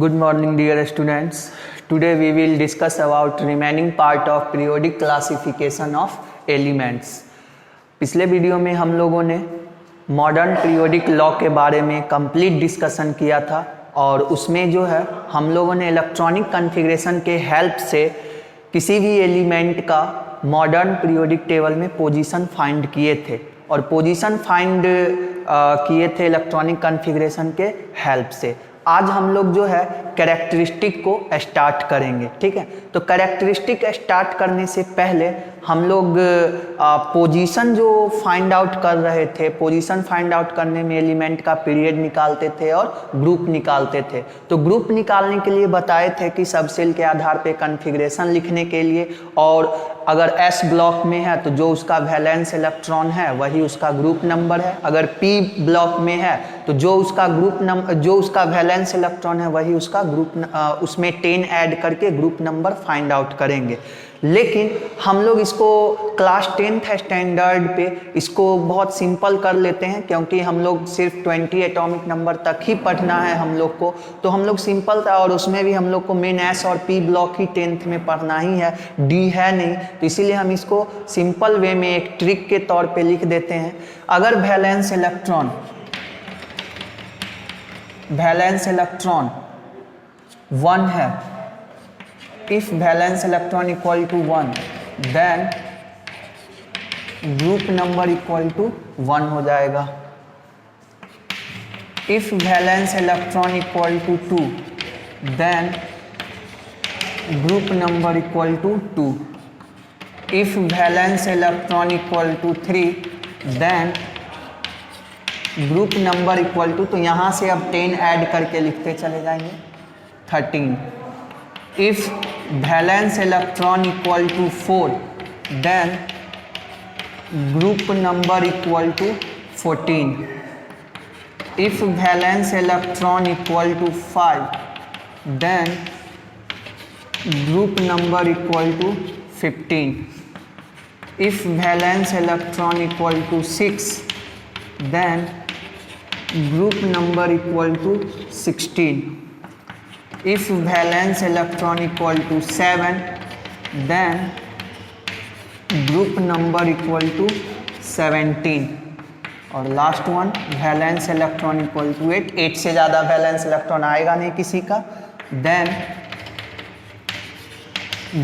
Good morning dear students. Today we will discuss about remaining part of periodic classification of elements. पिछले video में हम लोगों ने modern periodic law के बारे में कंप्लीट डिस्कशन किया था और उसमें जो है हम लोगों ने इलेक्ट्रॉनिक कॉन्फ़िगरेशन के हेल्प से किसी भी एलिमेंट का मॉडर्न पीरियोडिक टेबल में पोजीशन फाइंड किए थे और पोजीशन फाइंड किए थे इलेक्ट्रॉनिक कॉन्फ़िगरेशन के हेल्प से। आज हम लोग जो है कैरेक्टरिस्टिक को स्टार्ट करेंगे, ठीक है। तो कैरेक्टरिस्टिक स्टार्ट करने से पहले हम लोग पोजीशन जो फाइंड आउट कर रहे थे, पोजीशन फाइंड आउट करने में एलिमेंट का पीरियड निकालते थे और ग्रुप निकालते थे। तो ग्रुप निकालने के लिए बताए थे कि सबसेल के आधार पे कॉन्फ़िगरेशन लिखने के लिए, और अगर एस ब्लॉक में है तो जो उसका वैलेंस इलेक्ट्रॉन है वही उसका ग्रुप नंबर है। अगर पी ब्लॉक में है तो जो उसका वैलेंस इलेक्ट्रॉन है वही उसका ग्रुप, उसमें 10 ऐड करके ग्रुप नंबर फाइंड आउट करेंगे। लेकिन हम लोग इसको क्लास 10th स्टैंडर्ड पे इसको बहुत सिंपल कर लेते हैं, क्योंकि हम लोग सिर्फ 20 एटॉमिक नंबर तक ही पढ़ना है हम लोग को। तो हम लोग सिंपल था और उसमें भी हम लोग को मेन एस और पी ब्लॉक ही 10th में पढ़ना ही है, डी है नहीं। तो इसीलिए हम इसको सिंपल वे में एक ट्रिक के तौर पे लिख देते हैं। अगर वैलेंस इलेक्ट्रॉन 1 है, if valence electron equal to 1 then group number equal to 1 हो जाएगा। if valence electron equal to 2 then group number equal to 2। if valence electron equal to 3 then group number equal to, तो यहाँ से अब 10 add करके लिखते चले जाएंगे, 13। if valence electron equal to 4 then group number equal to 14। if valence electron equal to 5 then group number equal to 15। if valence electron equal to 6 then group number equal to 16। if valence electron equal to 7 then group number equal to 17। और last one valence electron equal to 8 से ज़्यादा valence electron आएगा नहीं किसी का, then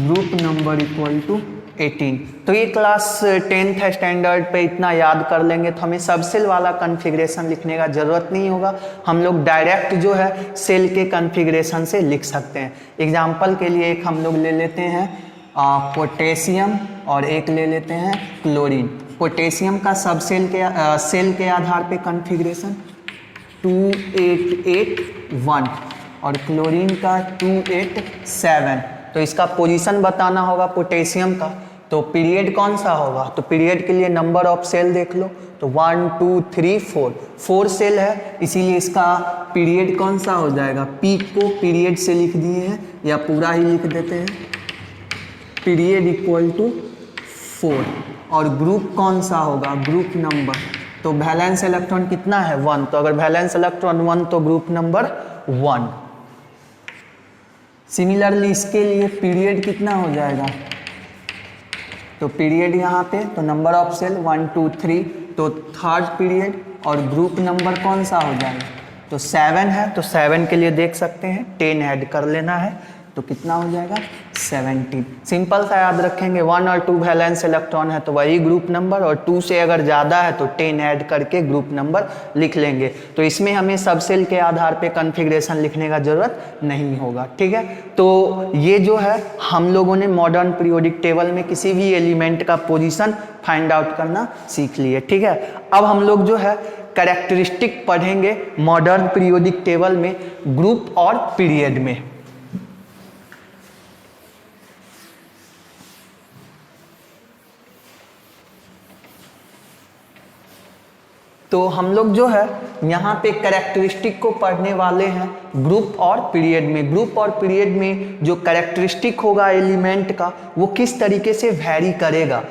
group number equal to 18। तो ये class 10th standard पे इतना याद कर लेंगे तो हमें सब सेल वाला कॉन्फ़िगरेशन लिखने का ज़रूरत नहीं होगा। हम लोग डायरेक्ट जो है सेल के कॉन्फ़िगरेशन से लिख सकते हैं। एग्जाम्पल के लिए एक हम लोग ले लेते हैं पोटेशियम और एक ले लेते हैं क्लोरीन। पोटेशियम का सब सेल के आधार पे कॉन्फ़िगरेशन 2881 और क्लोरीन का 287। तो इसका पोजीशन बताना होगा पोटेशियम का, तो पीरियड कौन सा होगा, तो पीरियड के लिए नंबर ऑफ सेल देख लो, तो 1 2 3 4 सेल है, इसीलिए इसका पीरियड कौन सा हो जाएगा। पी को पीरियड से लिख दिए हैं या पूरा ही लिख देते हैं, पीरियड इक्वल टू 4। और ग्रुप कौन सा होगा, ग्रुप नंबर, तो वैलेंस इलेक्ट्रॉन कितना है 1, तो अगर वैलेंस इलेक्ट्रॉन 1 तो ग्रुप नंबर 1। सिमिलरली इसके लिए पीरियड कितना हो जाएगा, तो पीरियड यहाँ पे तो नंबर ऑफ सेल 1 2 3, तो थर्ड पीरियड, और ग्रुप नंबर कौन सा हो जाएगा, तो 7 है, तो 7 के लिए देख सकते हैं 10 ऐड कर लेना है, तो कितना हो जाएगा 17। सिंपल सा याद रखेंगे, 1 और 2 वैलेंस इलेक्ट्रॉन है तो वही ग्रुप नंबर, और 2 से अगर ज़्यादा है तो 10 ऐड करके ग्रुप नंबर लिख लेंगे। तो इसमें हमें सब सेल के आधार पे कॉन्फ़िगरेशन लिखने का ज़रूरत नहीं होगा, ठीक है। तो ये जो है हम लोगों ने मॉडर्न पीरियोडिक टेबल में किसी भी एलिमेंट का पोजीशन फाइंड आउट करना सीख लिए, ठीक है। अब हम लोग जो है कैरेक्टरिस्टिक पढ़ेंगे मॉडर्न पीरियोडिक टेबल में ग्रुप और पीरियड में। तो हम लोग जो है यहाँ पे कैरेक्टरिस्टिक को पढ़ने वाले हैं ग्रुप और पीरियड में। ग्रुप और पीरियड में जो कैरेक्टरिस्टिक होगा एलिमेंट का वो किस तरीके से वैरी करेगा,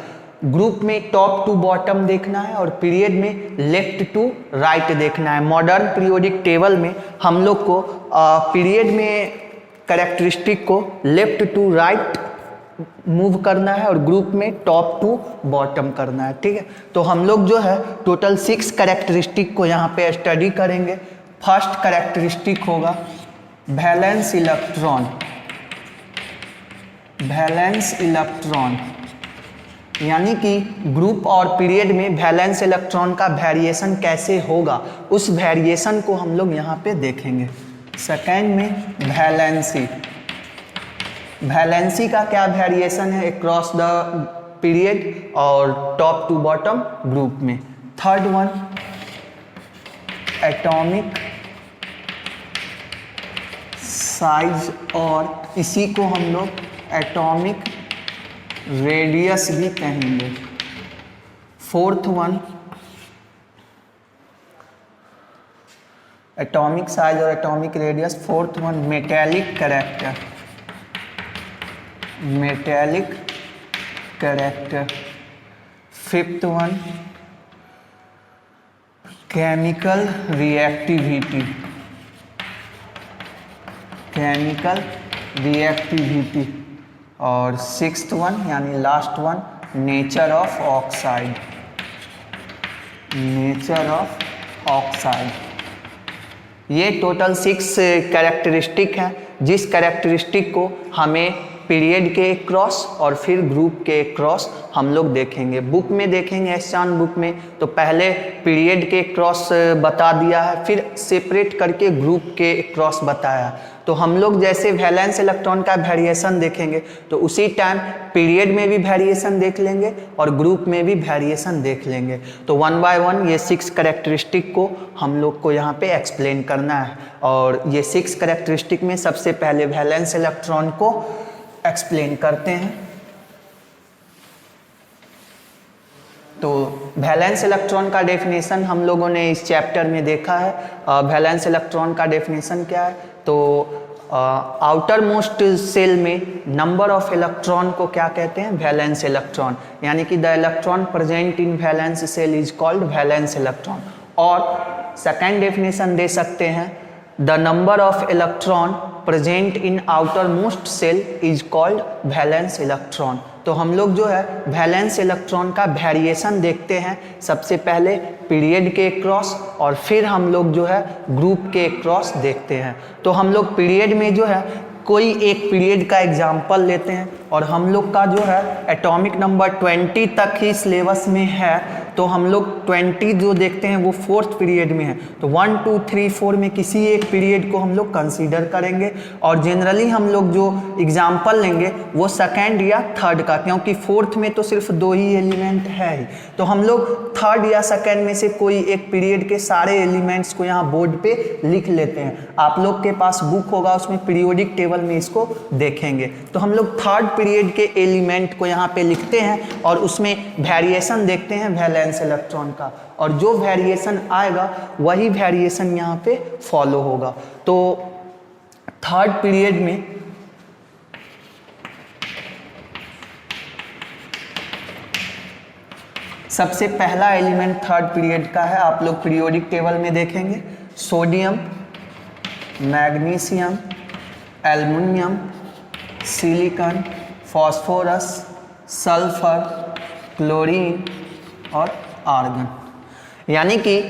ग्रुप में टॉप टू बॉटम देखना है और पीरियड में लेफ्ट टू राइट देखना है। मॉडर्न पीरियोडिक टेबल में हम लोग को पीरियड में कैरेक्टरिस्टिक को लेफ्ट टू राइट मूव करना है और ग्रुप में टॉप टू बॉटम करना है, ठीक है। तो हम लोग जो है टोटल 6 कैरेक्टरिस्टिक को यहाँ पे स्टडी करेंगे। फर्स्ट कैरेक्टरिस्टिक होगा वैलेंस इलेक्ट्रॉन। वैलेंस इलेक्ट्रॉन यानी कि ग्रुप और पीरियड में वैलेंस इलेक्ट्रॉन का वेरिएशन कैसे होगा, उस वेरिएशन को हम लोग यहाँ पे देखेंगे। सेकेंड में वैलेंसी। वैलेंसी का क्या वेरिएशन है अक्रॉस द पीरियड और टॉप टू बॉटम ग्रुप में। थर्ड वन एटॉमिक साइज और इसी को हम लोग एटॉमिक रेडियस भी कहेंगे। फोर्थ वन एटॉमिक साइज और atomic radius. Fourth one metallic character. Metallic character. Fifth one chemical reactivity. Chemical reactivity. और सिक्स्थ वन यानी last one nature of oxide. Nature of oxide. ये टोटल 6 कैरेक्टरिस्टिक हैं, जिस characteristic को हमें period के cross और फिर ग्रुप के क्रॉस हम लोग देखेंगे। बुक में देखेंगे एहसान बुक में तो पहले पीरियड के क्रॉस बता दिया है, फिर सेपरेट करके ग्रुप के क्रॉस बताया। तो हम लोग जैसे वैलेंस इलेक्ट्रॉन का वेरिएशन देखेंगे तो उसी टाइम पीरियड में भी वेरिएशन देख लेंगे और ग्रुप में भी वेरिएशन देख लेंगे। तो 1 बाय 1 ये 6 कैरेक्टरिस्टिक को हम लोग को यहाँ पे एक्सप्लेन करना है। और ये 6 कैरेक्टरिस्टिक में सबसे पहले वैलेंस इलेक्ट्रॉन को एक्सप्लेन करते हैं। तो वैलेंस इलेक्ट्रॉन का डेफिनेशन हम लोगों ने इस चैप्टर में देखा है। वैलेंस इलेक्ट्रॉन का डेफिनेशन क्या है, तो आउटर मोस्ट सेल में नंबर ऑफ इलेक्ट्रॉन को क्या कहते हैं, वैलेंस इलेक्ट्रॉन। यानी कि the electron present in valence shell is called valence electron. और सेकेंड डेफिनेशन दे सकते हैं the number of electron present in outermost shell is called valence electron. तो हम लोग जो है वैलेंस इलेक्ट्रॉन का वेरिएशन देखते हैं, सबसे पहले पीरियड के क्रॉस और फिर हम लोग जो है ग्रुप के क्रॉस देखते हैं। तो हम लोग पीरियड में जो है कोई एक पीरियड का एग्जाम्पल लेते हैं और हम लोग का जो है एटॉमिक नंबर 20 तक ही सिलेबस में है। तो हम लोग 20 जो देखते हैं वो 4th पीरियड में है। तो 1, 2, 3, 4 में किसी एक पीरियड को हम लोग कंसीडर करेंगे और जनरली हम लोग जो एग्जाम्पल लेंगे वो 2nd या 3rd का, क्योंकि 4th में तो सिर्फ 2 ही एलिमेंट है ही। तो हम लोग 3rd या 2nd में से कोई एक पीरियड के सारे एलिमेंट्स को यहाँ बोर्ड पे लिख लेते हैं। आप लोग के पास बुक होगा, उसमें पीरियोडिक टेबल में इसको देखेंगे। तो हम लोग 3rd पीरियड के एलिमेंट को यहाँ पे लिखते हैं और उसमें वेरिएशन देखते हैं वैलेंस इलेक्ट्रॉन का, और जो वेरिएशन आएगा वही वेरिएशन यहाँ पे फॉलो होगा। तो 3rd पीरियड में सबसे पहला एलिमेंट 3rd पीरियड का है, आप लोग पीरियोडिक टेबल में देखेंगे, sodium, magnesium, aluminium, silicon, phosphorus, sulphur, chlorine और आर्गन। यानी कि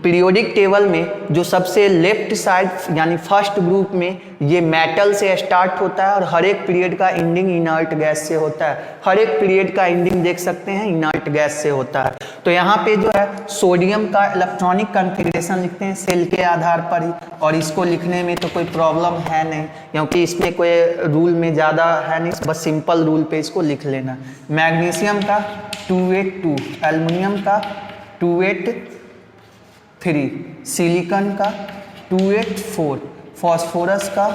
पीरियोडिक टेबल में जो सबसे लेफ्ट साइड यानी फर्स्ट ग्रुप में ये मेटल से स्टार्ट होता है और हर एक पीरियड का एंडिंग इनर्ट गैस से होता है। हर एक पीरियड का एंडिंग देख सकते हैं इनर्ट गैस से होता है। तो यहाँ पे जो है सोडियम का इलेक्ट्रॉनिक कॉन्फ़िगरेशन लिखते हैं सेल के आधार पर ही, और इसको लिखने में तो कोई प्रॉब्लम है नहीं क्योंकि इसमें कोई रूल में ज़्यादा है नहीं, बस सिंपल रूल पे इसको लिख लेना। मैग्नीशियम का 282, एल्युमिनियम का 283, सिलिकॉन का 284, फास्फोरस का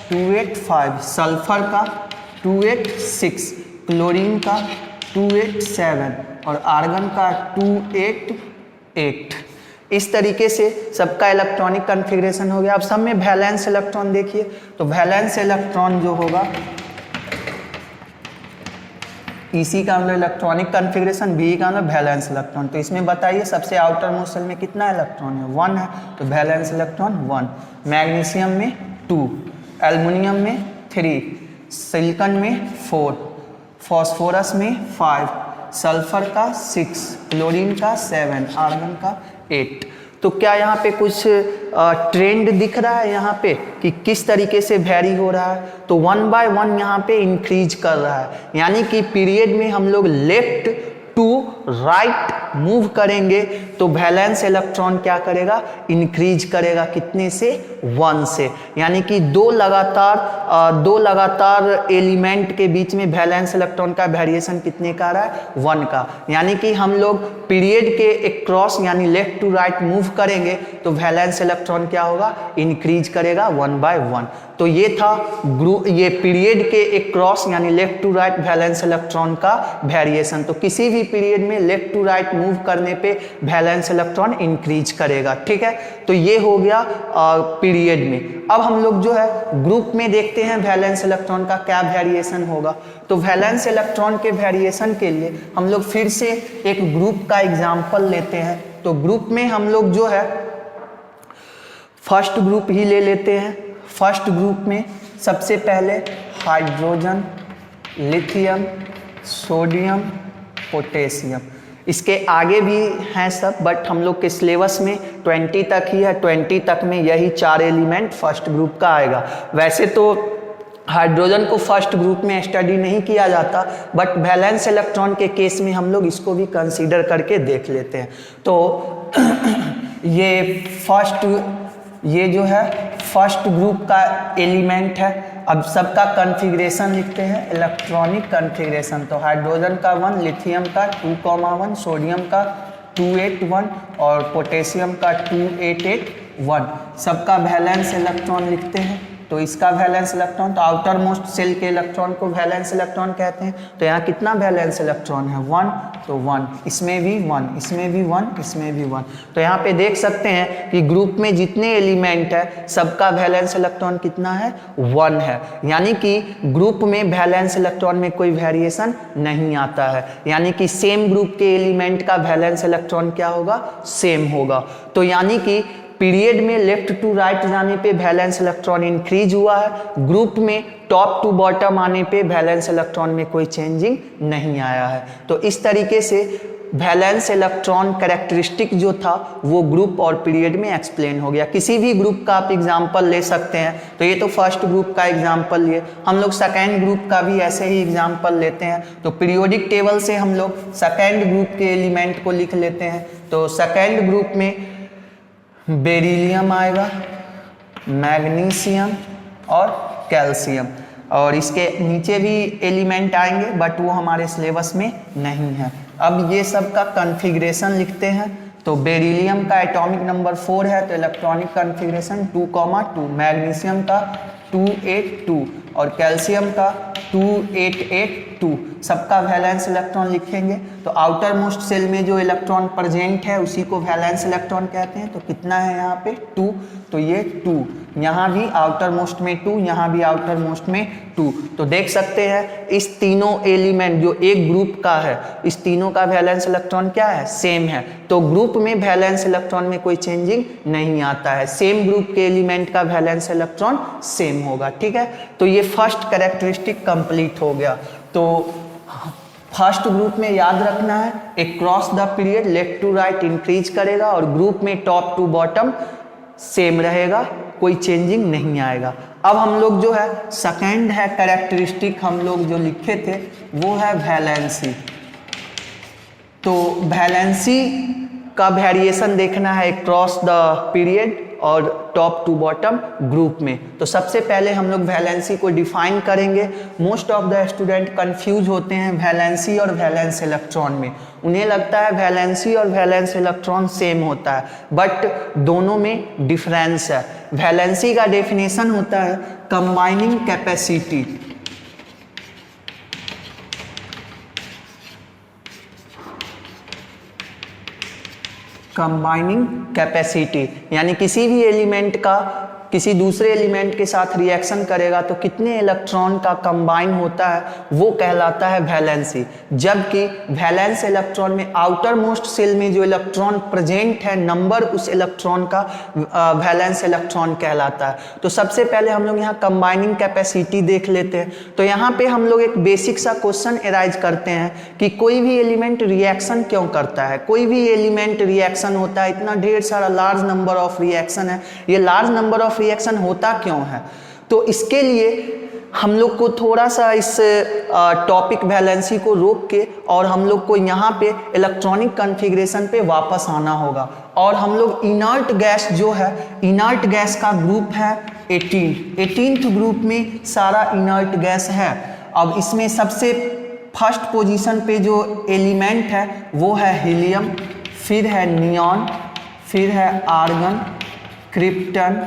285, सल्फर का 286, क्लोरीन का 287 और आर्गन का 288। इस तरीके से सबका इलेक्ट्रॉनिक कॉन्फ़िगरेशन हो गया। अब सब में वैलेंस इलेक्ट्रॉन देखिए, तो वैलेंस इलेक्ट्रॉन जो होगा EC का मतलब इलेक्ट्रॉनिक कन्फिग्रेशन, BE का मतलब वैलेंस इलेक्ट्रॉन। तो इसमें बताइए सबसे आउटर मोस्ट शेल में कितना इलेक्ट्रॉन है, 1 है, तो वैलेंस इलेक्ट्रॉन 1। मैग्नीशियम में 2, एल्युमिनियम में 3, सिलिकॉन में 4, फॉस्फोरस में 5, सल्फर का 6, क्लोरीन का 7, आर्गन का 8। तो क्या यहाँ पे कुछ ट्रेंड दिख रहा है यहाँ पे कि किस तरीके से वेरी हो रहा है? तो 1 बाय 1 यहाँ पे इंक्रीज कर रहा है, यानी कि पीरियड में हम लोग लेफ्ट टू राइट मूव करेंगे तो वैलेंस इलेक्ट्रॉन क्या करेगा, इंक्रीज करेगा, कितने से, 1 से। यानी कि दो लगातार एलिमेंट के बीच में वैलेंस इलेक्ट्रॉन का वेरिएशन कितने का आ रहा है, 1 का। यानी कि हम लोग पीरियड के अक्रॉस यानी लेफ्ट टू राइट मूव करेंगे तो वैलेंस इलेक्ट्रॉन क्या होगा, इंक्रीज करेगा 1 बाय 1। तो ये था ये पीरियड के अक्रॉस यानी left to right valence electron का वेरिएशन। तो किसी भी पीरियड में लेफ्ट टू राइट मूव करने पे वैलेंस इलेक्ट्रॉन इंक्रीज करेगा, ठीक है। तो ये हो गया पीरियड में। अब हम लोग जो है ग्रुप में देखते हैं वैलेंस इलेक्ट्रॉन का क्या वेरिएशन होगा। तो वैलेंस इलेक्ट्रॉन के वेरिएशन के लिए हम लोग फिर से एक ग्रुप का एग्जाम्पल लेते हैं। तो ग्रुप में हम लोग जो है फर्स्ट ग्रुप ही ले लेते हैं। फर्स्ट ग्रुप में सबसे पहले हाइड्रोजन, लिथियम, सोडियम, पोटेशियम। इसके आगे भी हैं सब, बट हम लोग के सिलेबस में 20 तक ही है। 20 तक में यही 4 एलिमेंट फर्स्ट ग्रुप का आएगा। वैसे तो हाइड्रोजन को फर्स्ट ग्रुप में स्टडी नहीं किया जाता, बट वैलेंस इलेक्ट्रॉन के केस में हम लोग इसको भी कंसीडर करके देख लेते हैं। तो ये जो है फर्स्ट ग्रुप का एलिमेंट है। अब सबका कॉन्फ़िगरेशन लिखते हैं, इलेक्ट्रॉनिक कॉन्फ़िगरेशन। तो हाइड्रोजन का 1, लिथियम का 2,1, सोडियम का 281 और पोटेशियम का 2881। सबका वैलेंस इलेक्ट्रॉन लिखते हैं। तो इसका वैलेंस इलेक्ट्रॉन, तो आउटर मोस्ट सेल के इलेक्ट्रॉन को वैलेंस इलेक्ट्रॉन कहते हैं। तो यहाँ कितना वैलेंस इलेक्ट्रॉन है, 1, तो 1, इसमें भी 1, इसमें भी 1, इसमें भी 1। तो यहाँ पे देख सकते हैं कि ग्रुप में जितने एलिमेंट है सबका वैलेंस इलेक्ट्रॉन कितना है, 1 है। यानी कि ग्रुप में वैलेंस इलेक्ट्रॉन में कोई वेरिएशन नहीं आता है। यानी कि सेम ग्रुप के एलिमेंट का वैलेंस इलेक्ट्रॉन क्या होगा, सेम होगा। तो यानी कि पीरियड में लेफ्ट टू राइट जाने पे वैलेंस इलेक्ट्रॉन इंक्रीज हुआ है, ग्रुप में टॉप टू बॉटम आने पे वैलेंस इलेक्ट्रॉन में कोई चेंजिंग नहीं आया है। तो इस तरीके से वैलेंस इलेक्ट्रॉन कैरेक्टरिस्टिक जो था वो ग्रुप और पीरियड में एक्सप्लेन हो गया। किसी भी ग्रुप का आप एग्जाम्पल ले सकते हैं। तो ये तो फर्स्ट ग्रुप का एग्जाम्पल लिए, हम लोग सेकेंड ग्रुप का भी ऐसे ही एग्जाम्पल लेते हैं। तो पीरियोडिक टेबल से हम लोग सेकेंड ग्रुप के एलिमेंट को लिख लेते हैं। तो सेकेंड ग्रुप में बेरिलियम आएगा, मैग्नीशियम और कैल्शियम, और इसके नीचे भी एलिमेंट आएंगे बट वो हमारे सिलेबस में नहीं है। अब ये सब का कॉन्फ़िगरेशन लिखते हैं। तो बेरिलियम का एटॉमिक नंबर 4 है, तो इलेक्ट्रॉनिक कॉन्फ़िगरेशन 2,2, मैग्नीशियम का 282 और कैल्शियम का 2882। सबका वैलेंस इलेक्ट्रॉन लिखेंगे। तो आउटर मोस्ट सेल में जो इलेक्ट्रॉन प्रेजेंट है उसी को वैलेंस इलेक्ट्रॉन कहते हैं। तो कितना है यहाँ पे, 2, तो ये 2, यहाँ भी आउटर मोस्ट में 2, यहाँ भी आउटर मोस्ट में 2। तो देख सकते हैं इस तीनों एलिमेंट जो एक ग्रुप का है, इस तीनों का वैलेंस इलेक्ट्रॉन क्या है, सेम है। तो ग्रुप में वैलेंस इलेक्ट्रॉन में कोई चेंजिंग नहीं आता है। सेम ग्रुप के एलिमेंट का वैलेंस इलेक्ट्रॉन सेम होगा, ठीक है। तो ये फर्स्ट कैरेक्टरिस्टिक कंप्लीट हो गया। तो फर्स्ट ग्रुप में याद रखना है, across the period left to right increase करेगा और ग्रुप में टॉप टू बॉटम सेम रहेगा, कोई चेंजिंग नहीं आएगा। अब हम लोग जो है सेकेंड है कैरेक्टरिस्टिक हम लोग जो लिखे थे वो है वैलेंसी। तो वैलेंसी का वेरिएशन देखना है अक्रॉस द पीरियड और टॉप टू बॉटम ग्रुप में। तो सबसे पहले हम लोग वैलेंसी को डिफाइन करेंगे। Most of the student confuse होते हैं वैलेंसी और वैलेंस इलेक्ट्रॉन में। उन्हें लगता है वैलेंसी और वैलेंस इलेक्ट्रॉन सेम होता है, बट दोनों में डिफरेंस है। वैलेंसी का डेफिनेशन होता है कंबाइनिंग कैपेसिटी, कंबाइनिंग कैपेसिटी यानी किसी भी एलिमेंट का किसी दूसरे एलिमेंट के साथ रिएक्शन करेगा तो कितने इलेक्ट्रॉन का कंबाइन होता है वो कहलाता है वैलेंसी। जबकि वैलेंस इलेक्ट्रॉन में आउटर मोस्ट शेल में जो इलेक्ट्रॉन प्रेजेंट है नंबर उस इलेक्ट्रॉन का वैलेंस इलेक्ट्रॉन कहलाता है। तो सबसे पहले हम लोग यहाँ कंबाइनिंग कैपेसिटी देख लेते हैं। तो यहाँ पे हम लोग एक बेसिक सा क्वेश्चन एराइज करते हैं कि कोई भी एलिमेंट रिएक्शन क्यों करता है। कोई भी एलिमेंट रिएक्शन होता है, इतना ढेर सारा लार्ज नंबर ऑफ रिएक्शन है, ये लार्ज नंबर ऑफ रिएक्शन होता क्यों है। तो इसके लिए हम लोग को थोड़ा सा इस टॉपिक वैलेंसी को रोक के और हम लोग को यहाँ पे इलेक्ट्रॉनिक कॉन्फ़िगरेशन पे वापस आना होगा। और हम लोग इनर्ट गैस जो है, इनर्ट गैस का ग्रुप है 18th ग्रुप में सारा इनर्ट गैस है। अब इसमें सबसे फर्स्ट पोजीशन पे जो एलिमेंट है वो है हीलियम, फिर है नियॉन, फिर है आर्गन, क्रिप्टन,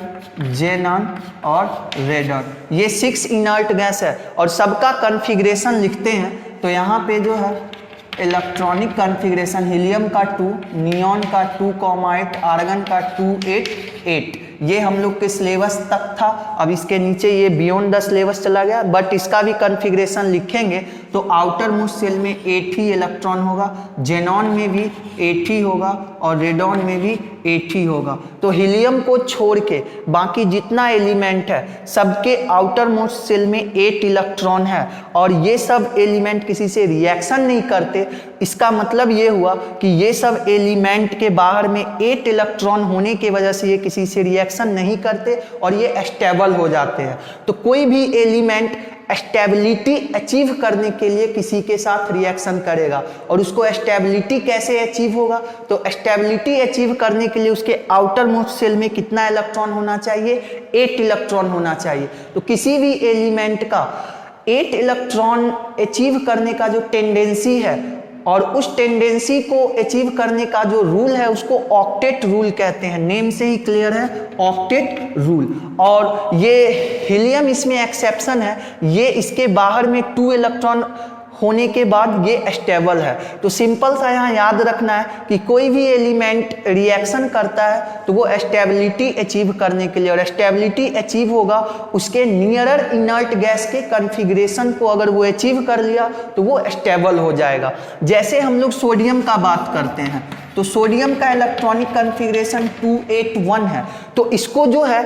जेनन और रेडन। ये 6 इनर्ट गैस है और सबका कॉन्फ़िगरेशन लिखते हैं। तो यहाँ पे जो है इलेक्ट्रॉनिक कॉन्फ़िगरेशन हीलियम का 2, नियॉन का 2,8, आर्गन का 2,8,8 ये हम लोग के सिलेबस तक था। अब इसके नीचे ये बियॉन्ड द सिलेबस चला गया, बट इसका भी कॉन्फ़िगरेशन लिखेंगे तो आउटर मोस्ट शेल में 8 ही इलेक्ट्रॉन होगा, जेनॉन में भी 8 ही होगा और रेडॉन में भी 8 ही होगा। तो हीलियम को छोड़ के बाकी जितना एलिमेंट है सबके आउटर मोस्ट शेल में 8 इलेक्ट्रॉन है और ये सब एलिमेंट किसी से रिएक्शन नहीं करते। इसका मतलब ये हुआ कि ये सब एलिमेंट के बाहर में 8 इलेक्ट्रॉन होने की वजह से ये किसी से रिएक्शन नहीं करते और ये स्टेबल हो जाते हैं। तो कोई भी एलिमेंट स्टेबिलिटी अचीव करने के लिए किसी के साथ रिएक्शन करेगा और उसको स्टेबिलिटी कैसे अचीव होगा, तो स्टेबिलिटी अचीव करने के लिए उसके आउटर मोस्ट शेल में कितना इलेक्ट्रॉन होना चाहिए, 8 इलेक्ट्रॉन होना चाहिए। तो किसी भी एलिमेंट का 8 इलेक्ट्रॉन अचीव करने का जो टेंडेंसी है और उस टेंडेंसी को अचीव करने का जो रूल है उसको ऑक्टेट रूल कहते हैं। नेम से ही क्लियर है, ऑक्टेट रूल। और ये हीलियम इसमें एक्सेप्शन है, ये इसके बाहर में 2 इलेक्ट्रॉन होने के बाद ये स्टेबल है। तो सिंपल सा यहाँ याद रखना है कि कोई भी एलिमेंट रिएक्शन करता है तो वो स्टेबिलिटी अचीव करने के लिए, और स्टेबिलिटी अचीव होगा उसके नियरर इनर्ट गैस के कॉन्फ़िगरेशन को अगर वो अचीव कर लिया तो वो स्टेबल हो जाएगा। जैसे हम लोग सोडियम का बात करते हैं तो सोडियम का इलेक्ट्रॉनिक कॉन्फ़िगरेशन 281 है। तो इसको जो है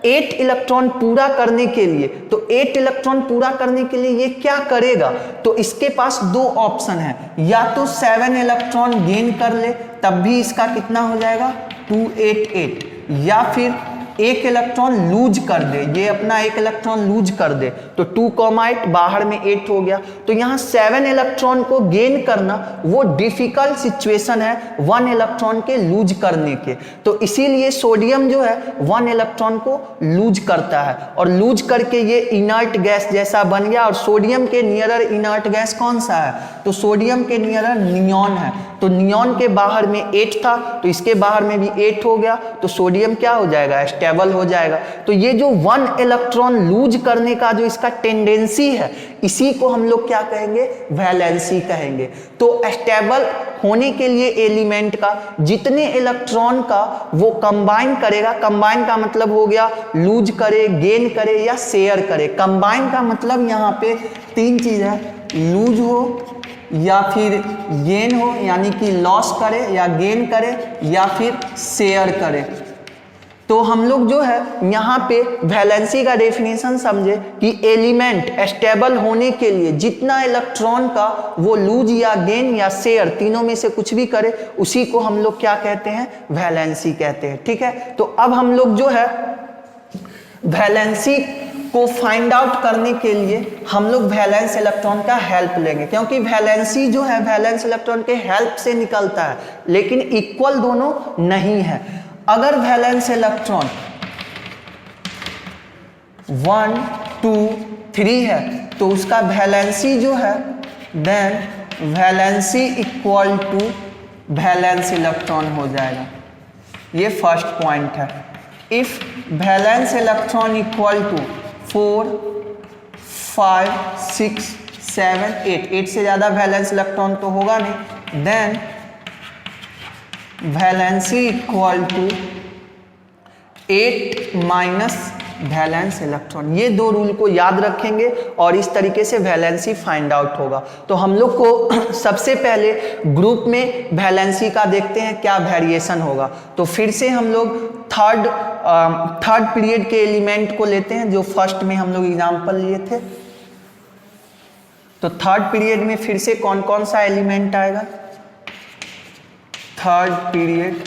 8 इलेक्ट्रॉन पूरा करने के लिए, तो 8 इलेक्ट्रॉन पूरा करने के लिए ये क्या करेगा, तो इसके पास 2 ऑप्शन है, या तो 7 इलेक्ट्रॉन गेन कर ले तब भी इसका कितना हो जाएगा 288, या फिर 1 इलेक्ट्रॉन लूज कर दे, ये अपना 1 इलेक्ट्रॉन लूज कर दे तो 2,8 बाहर में 8 हो गया। तो यहाँ 7 इलेक्ट्रॉन को गेन करना वो डिफिकल्ट सिचुएशन है 1 इलेक्ट्रॉन के लूज करने के। तो इसीलिए सोडियम जो है 1 इलेक्ट्रॉन को लूज करता है और लूज करके ये इनर्ट गैस जैसा बन गया। और सोडियम के नियरर इनर्ट गैस कौन सा है, तो सोडियम के नियरर नियॉन है। तो नियॉन के बाहर में 8 था तो इसके बाहर में भी 8 हो गया, तो सोडियम क्या हो जाएगा, स्टेबल हो जाएगा। तो ये जो 1 इलेक्ट्रॉन लूज करने का जो इसका टेंडेंसी है इसी को हम लोग क्या कहेंगे, वैलेंसी कहेंगे। तो स्टेबल होने के लिए एलिमेंट का जितने इलेक्ट्रॉन का वो कंबाइन करेगा, कंबाइन का मतलब हो गया लूज करे, गेन करे या शेयर करे। कंबाइन का मतलब यहाँ पे 3 चीज है, लूज हो या फिर गेन हो, यानी कि लॉस करे या गेन करे या फिर शेयर करे। तो हम लोग जो है यहाँ पे वैलेंसी का डेफिनेशन समझे कि एलिमेंट स्टेबल होने के लिए जितना इलेक्ट्रॉन का वो लूज या गेन या शेयर तीनों में से कुछ भी करे उसी को हम लोग क्या कहते हैं, वैलेंसी कहते हैं। ठीक है, तो अब हम लोग जो है वैलेंसी को फाइंड आउट करने के लिए हम लोग वैलेंस इलेक्ट्रॉन का हेल्प लेंगे, क्योंकि वैलेंसी जो है वैलेंस इलेक्ट्रॉन के हेल्प से निकलता है लेकिन इक्वल दोनों नहीं है। अगर वैलेंस इलेक्ट्रॉन 1, 2, 3 है तो उसका वैलेंसी जो है then valency equal to valence electron हो जाएगा। ये फर्स्ट पॉइंट है। If valence electron equal to 4, 5, 6, 7, 8 से ज़्यादा वैलेंस इलेक्ट्रॉन तो होगा नहीं, then valency equal to 8 minus valence electron. ये दो रूल को याद रखेंगे और इस तरीके से वैलेंसी फाइंड आउट होगा। तो हम लोग को सबसे पहले ग्रुप में वैलेंसी का देखते हैं क्या वेरिएशन होगा। तो फिर से हम लोग थर्ड पीरियड के एलिमेंट को लेते हैं जो फर्स्ट में हम लोग एग्जाम्पल लिए थे। तो थर्ड पीरियड में फिर से कौन कौन सा एलिमेंट आएगा? Third period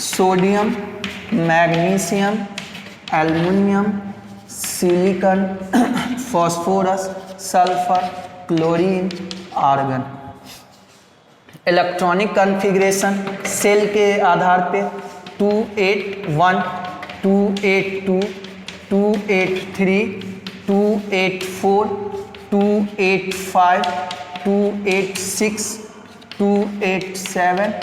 sodium, magnesium, aluminium, silicon, phosphorus, sulphur, chlorine, argon. Electronic configuration shell के आधार पे 281, 282, 283, 284, 285, 286, 287,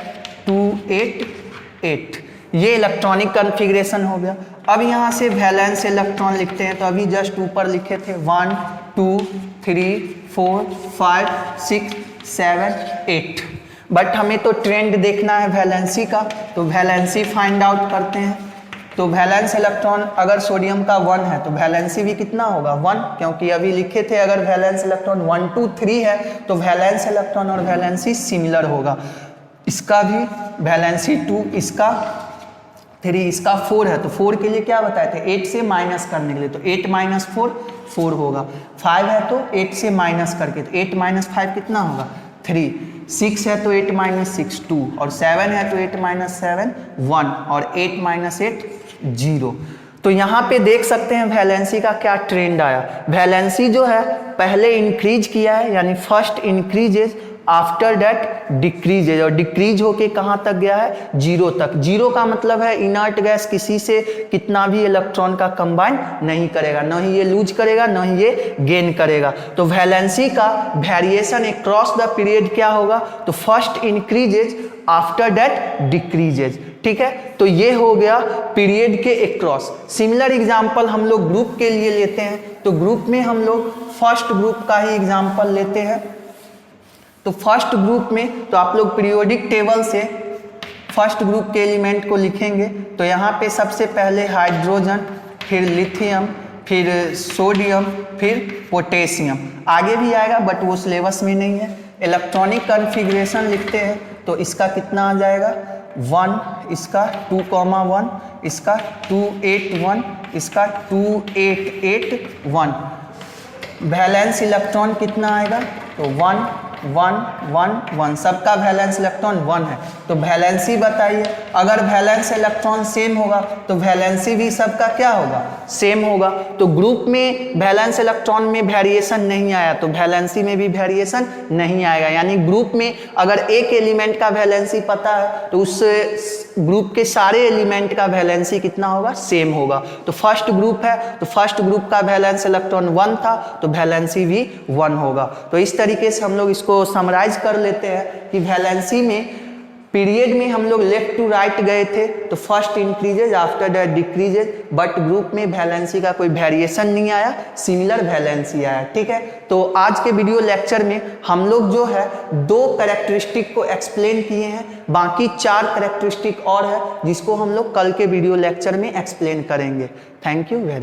288। ये इलेक्ट्रॉनिक कॉन्फ़िगरेशन हो गया। अब यहाँ से वैलेंस इलेक्ट्रॉन लिखते हैं। तो अभी जस्ट ऊपर लिखे थे 1 2 3 4 5 6 7 8। बट हमें तो ट्रेंड देखना है वैलेंसी का, तो वैलेंसी फाइंड आउट करते हैं। तो वैलेंस इलेक्ट्रॉन अगर सोडियम का 1 है तो वैलेंसी भी कितना होगा? 1, क्योंकि अभी लिखे थे अगर वैलेंस इलेक्ट्रॉन 1 2 3 है तो वैलेंस इलेक्ट्रॉन और वैलेंसी सिमिलर होगा। इसका भी वैलेंसी 2, इसका 3, इसका 4 है। तो 4 के लिए क्या बताए थे? 8 से माइनस करने के लिए। तो 8 माइनस 4 4 होगा। 5 है तो 8 से माइनस करके, तो 8 माइनस 5 कितना होगा? 3। 6 है तो 8 माइनस 6 2, और 7 है तो 8 माइनस 7 1, और 8 माइनस 8 0। तो यहाँ पे देख सकते हैं वैलेंसी का क्या ट्रेंड आया। वैलेंसी जो है पहले इंक्रीज किया है, यानी first increases after that decreases, और डिक्रीज होके कहाँ तक गया है? 0 तक। 0 का मतलब है इनर्ट गैस किसी से कितना भी इलेक्ट्रॉन का कंबाइन नहीं करेगा, न ही ये लूज करेगा न ही ये गेन करेगा। तो वैलेंसी का वेरिएशन अक्रॉस द पीरियड क्या होगा? तो first increases after that decreases. ठीक है, तो ये हो गया पीरियड के अक्रॉस। सिमिलर एग्जाम्पल हम लोग ग्रुप के लिए लेते हैं। तो ग्रुप में हम लोग फर्स्ट ग्रुप का ही एग्जाम्पल लेते हैं। तो फर्स्ट ग्रुप में तो आप लोग पीरियोडिक टेबल से फर्स्ट ग्रुप के एलिमेंट को लिखेंगे। तो यहाँ पे सबसे पहले हाइड्रोजन, फिर लिथियम, फिर सोडियम, फिर पोटेशियम। आगे भी आएगा बट वो सिलेबस में नहीं है। इलेक्ट्रॉनिक कॉन्फ़िगरेशन लिखते हैं तो इसका कितना आ जाएगा? 1, इसका 2,1, इसका 281, इसका 2881। वैलेंस इलेक्ट्रॉन कितना आएगा? तो 1 1 1 1, सबका वैलेंस इलेक्ट्रॉन 1 है। तो वैलेंसी बताइए। अगर वैलेंस इलेक्ट्रॉन सेम होगा तो वैलेंसी भी सबका क्या होगा? सेम होगा। तो ग्रुप में वैलेंस इलेक्ट्रॉन में वेरिएशन नहीं आया तो वैलेंसी में भी वेरिएशन नहीं आएगा। यानी ग्रुप में अगर एक एलिमेंट का वैलेंसी पता है तो उस ग्रुप के सारे एलिमेंट का वैलेंसी कितना होगा? सेम होगा। तो फर्स्ट ग्रुप है तो फर्स्ट ग्रुप का वैलेंस इलेक्ट्रॉन 1 था तो वैलेंसी भी 1 होगा। तो इस तरीके से हम लोग इसको समराइज कर लेते हैं कि वैलेंसी में पीरियड में हम लोग लेफ्ट टू राइट गए थे तो first increases after that decreases, but group में वैलेंसी का कोई वेरिएशन नहीं आया, सिमिलर वैलेंसी आया। ठीक है, तो आज के वीडियो लेक्चर में हम लोग जो है 2 कैरेक्टरिस्टिक को एक्सप्लेन किए हैं, बाकी 4 कैरेक्टरिस्टिक और है जिसको हम लोग कल के वीडियो लेक्चर में एक्सप्लेन करेंगे। Thank you very